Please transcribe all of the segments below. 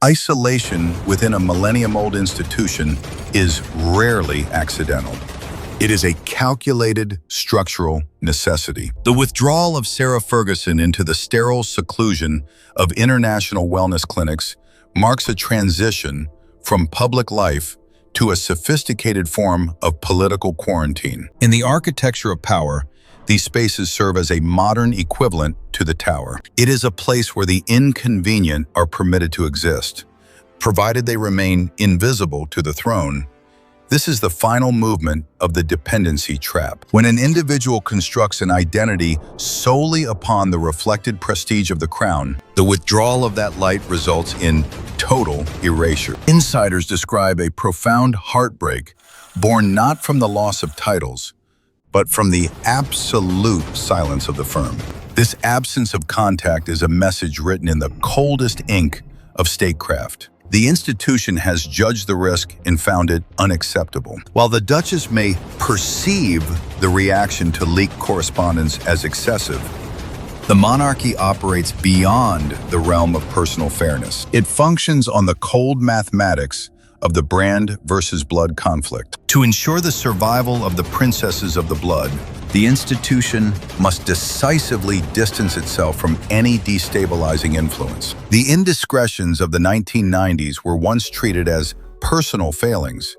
Isolation within a millennium-old institution is rarely accidental. It is a calculated structural necessity. The withdrawal of Sarah Ferguson into the sterile seclusion of international wellness clinics marks a transition from public life to a sophisticated form of political quarantine. In the architecture of power, these spaces serve as a modern equivalent to the tower. It is a place where the inconvenient are permitted to exist, provided they remain invisible to the throne. This is the final movement of the dependency trap. When an individual constructs an identity solely upon the reflected prestige of the crown, the withdrawal of that light results in total erasure. Insiders describe a profound heartbreak born not from the loss of titles, but from the absolute silence of the firm. This absence of contact is a message written in the coldest ink of statecraft. The institution has judged the risk and found it unacceptable. While the Duchess may perceive the reaction to leaked correspondence as excessive, the monarchy operates beyond the realm of personal fairness. It functions on the cold mathematics of the brand versus blood conflict. To ensure the survival of the princesses of the blood, the institution must decisively distance itself from any destabilizing influence. The indiscretions of the 1990s were once treated as personal failings.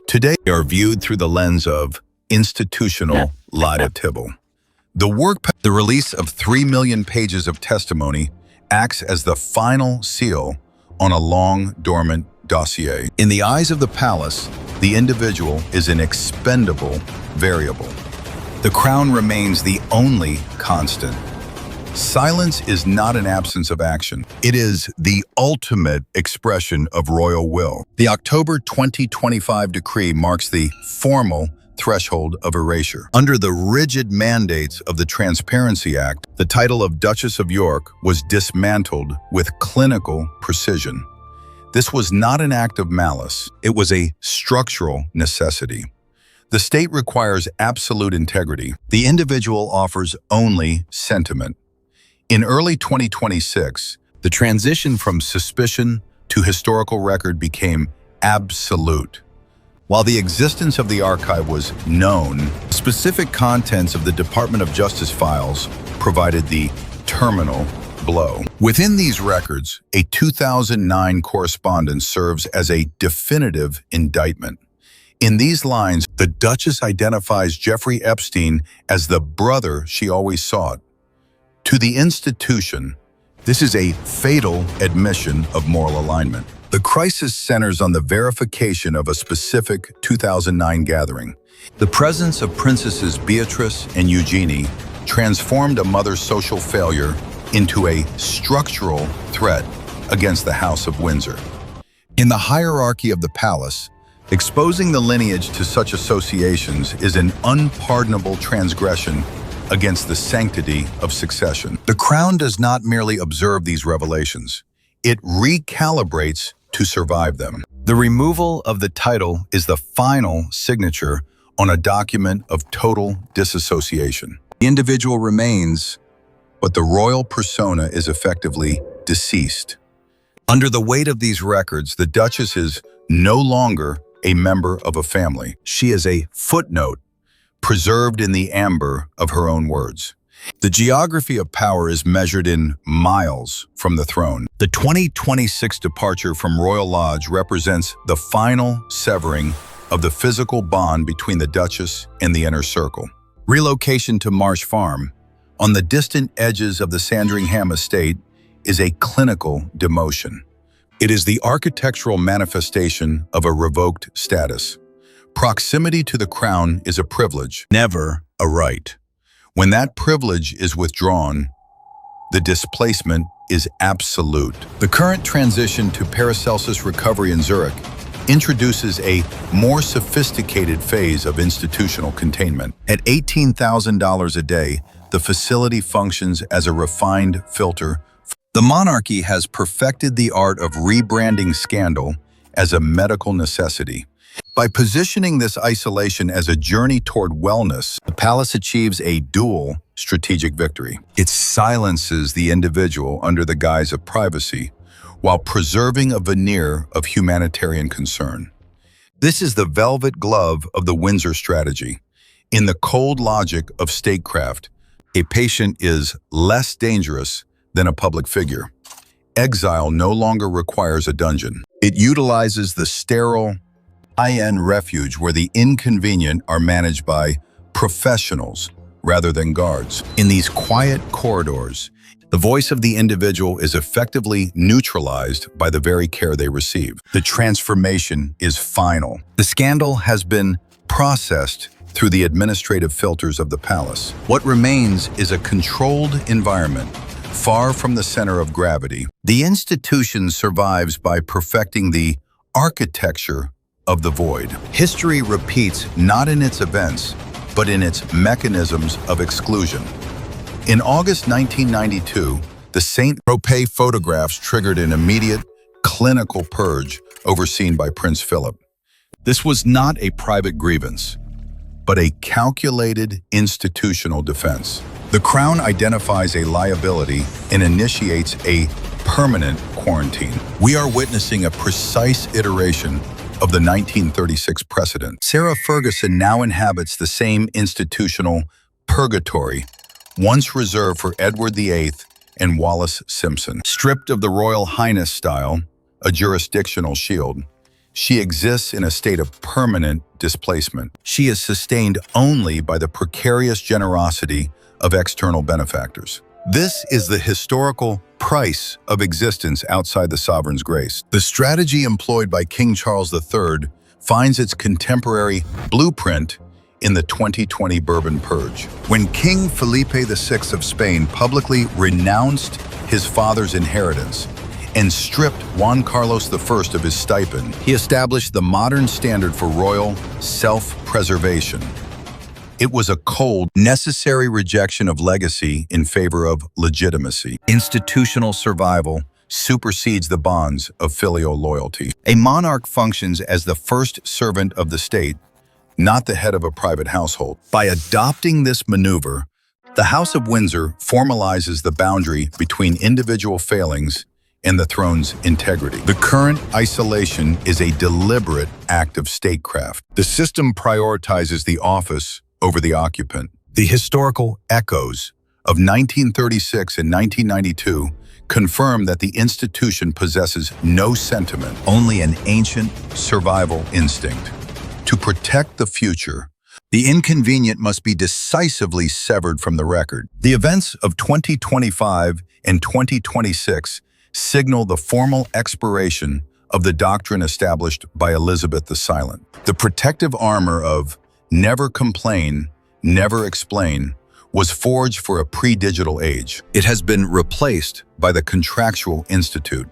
Today, they are viewed through the lens of institutional liability. The release of 3 million pages of testimony acts as the final seal on a long dormant dossier. In the eyes of the palace, the individual is an expendable variable. The crown remains the only constant. Silence is not an absence of action. It is the ultimate expression of royal will. The October 2025 decree marks the formal threshold of erasure. Under the rigid mandates of the Transparency Act, the title of Duchess of York was dismantled with clinical precision. This was not an act of malice. It was a structural necessity. The state requires absolute integrity. The individual offers only sentiment. In early 2026, the transition from suspicion to historical record became absolute. While the existence of the archive was known, specific contents of the Department of Justice files provided the terminal blow. Within these records, a 2009 correspondence serves as a definitive indictment. In these lines, the Duchess identifies Jeffrey Epstein as the brother she always sought. To the institution, this is a fatal admission of moral alignment. The crisis centers on the verification of a specific 2009 gathering. The presence of Princesses Beatrice and Eugenie transformed a mother's social failure into a structural threat against the House of Windsor. In the hierarchy of the palace, exposing the lineage to such associations is an unpardonable transgression against the sanctity of succession. The crown does not merely observe these revelations, it recalibrates to survive them. The removal of the title is the final signature on a document of total disassociation. The individual remains, but the royal persona is effectively deceased. Under the weight of these records, the Duchess is no longer a member of a family. She is a footnote, preserved in the amber of her own words. The geography of power is measured in miles from the throne. The 2026 departure from Royal Lodge represents the final severing of the physical bond between the Duchess and the inner circle. Relocation to Marsh Farm, on the distant edges of the Sandringham estate, is a clinical demotion. It is the architectural manifestation of a revoked status. Proximity to the crown is a privilege, never a right. When that privilege is withdrawn, the displacement is absolute. The current transition to Paracelsus recovery in Zurich introduces a more sophisticated phase of institutional containment. At $18,000 a day, the facility functions as a refined filter. The monarchy has perfected the art of rebranding scandal as a medical necessity. By positioning this isolation as a journey toward wellness, the palace achieves a dual strategic victory. It silences the individual under the guise of privacy, while preserving a veneer of humanitarian concern. This is the velvet glove of the Windsor strategy. In the cold logic of statecraft, a patient is less dangerous than a public figure. Exile no longer requires a dungeon. It utilizes the sterile, high-end refuge where the inconvenient are managed by professionals rather than guards. In these quiet corridors, the voice of the individual is effectively neutralized by the very care they receive. The transformation is final. The scandal has been processed through the administrative filters of the palace. What remains is a controlled environment, far from the center of gravity. The institution survives by perfecting the architecture of the void. History repeats not in its events, but in its mechanisms of exclusion. In August 1992, the Saint-Tropez photographs triggered an immediate clinical purge overseen by Prince Philip. This was not a private grievance, but a calculated institutional defense. The Crown identifies a liability and initiates a permanent quarantine. We are witnessing a precise iteration of the 1936 precedent. Sarah Ferguson now inhabits the same institutional purgatory once reserved for Edward VIII and Wallace Simpson. Stripped of the Royal Highness style, a jurisdictional shield, she exists in a state of permanent displacement. She is sustained only by the precarious generosity of external benefactors. This is the historical price of existence outside the sovereign's grace. The strategy employed by King Charles III finds its contemporary blueprint in the 2020 Bourbon Purge. When King Felipe VI of Spain publicly renounced his father's inheritance and stripped Juan Carlos I of his stipend, he established the modern standard for royal self-preservation. It was a cold, necessary rejection of legacy in favor of legitimacy. Institutional survival supersedes the bonds of filial loyalty. A monarch functions as the first servant of the state, not the head of a private household. By adopting this maneuver, the House of Windsor formalizes the boundary between individual failings and the throne's integrity. The current isolation is a deliberate act of statecraft. The system prioritizes the office over the occupant. The historical echoes of 1936 and 1992 confirm that the institution possesses no sentiment, only an ancient survival instinct. To protect the future, the inconvenient must be decisively severed from the record. The events of 2025 and 2026 signal the formal expiration of the doctrine established by Elizabeth the Silent. The protective armor of never complain, never explain was forged for a pre-digital age. It has been replaced by the contractual institute.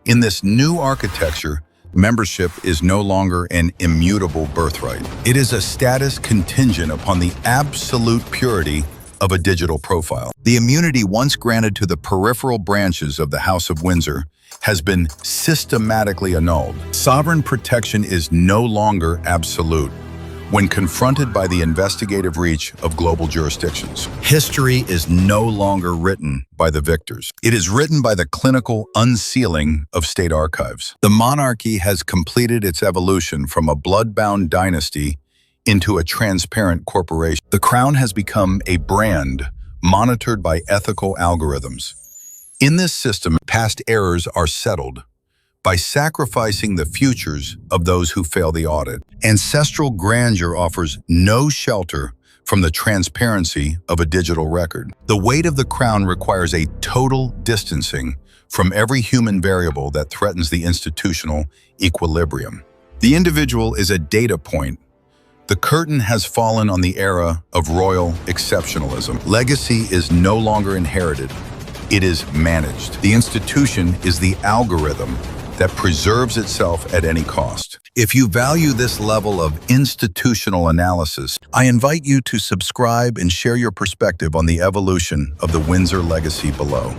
In this new architecture, membership is no longer an immutable birthright. It is a status contingent upon the absolute purity of a digital profile. The immunity once granted to the peripheral branches of the House of Windsor has been systematically annulled. Sovereign protection is no longer absolute when confronted by the investigative reach of global jurisdictions. History is no longer written by the victors. It is written by the clinical unsealing of state archives. The monarchy has completed its evolution from a blood-bound dynasty into a transparent corporation. The crown has become a brand monitored by ethical algorithms. In this system, past errors are settled by sacrificing the futures of those who fail the audit. Ancestral grandeur offers no shelter from the transparency of a digital record. The weight of the crown requires a total distancing from every human variable that threatens the institutional equilibrium. The individual is a data point. The curtain has fallen on the era of royal exceptionalism. Legacy is no longer inherited. It is managed. The institution is the algorithm that preserves itself at any cost. If you value this level of institutional analysis, I invite you to subscribe and share your perspective on the evolution of the Windsor legacy below.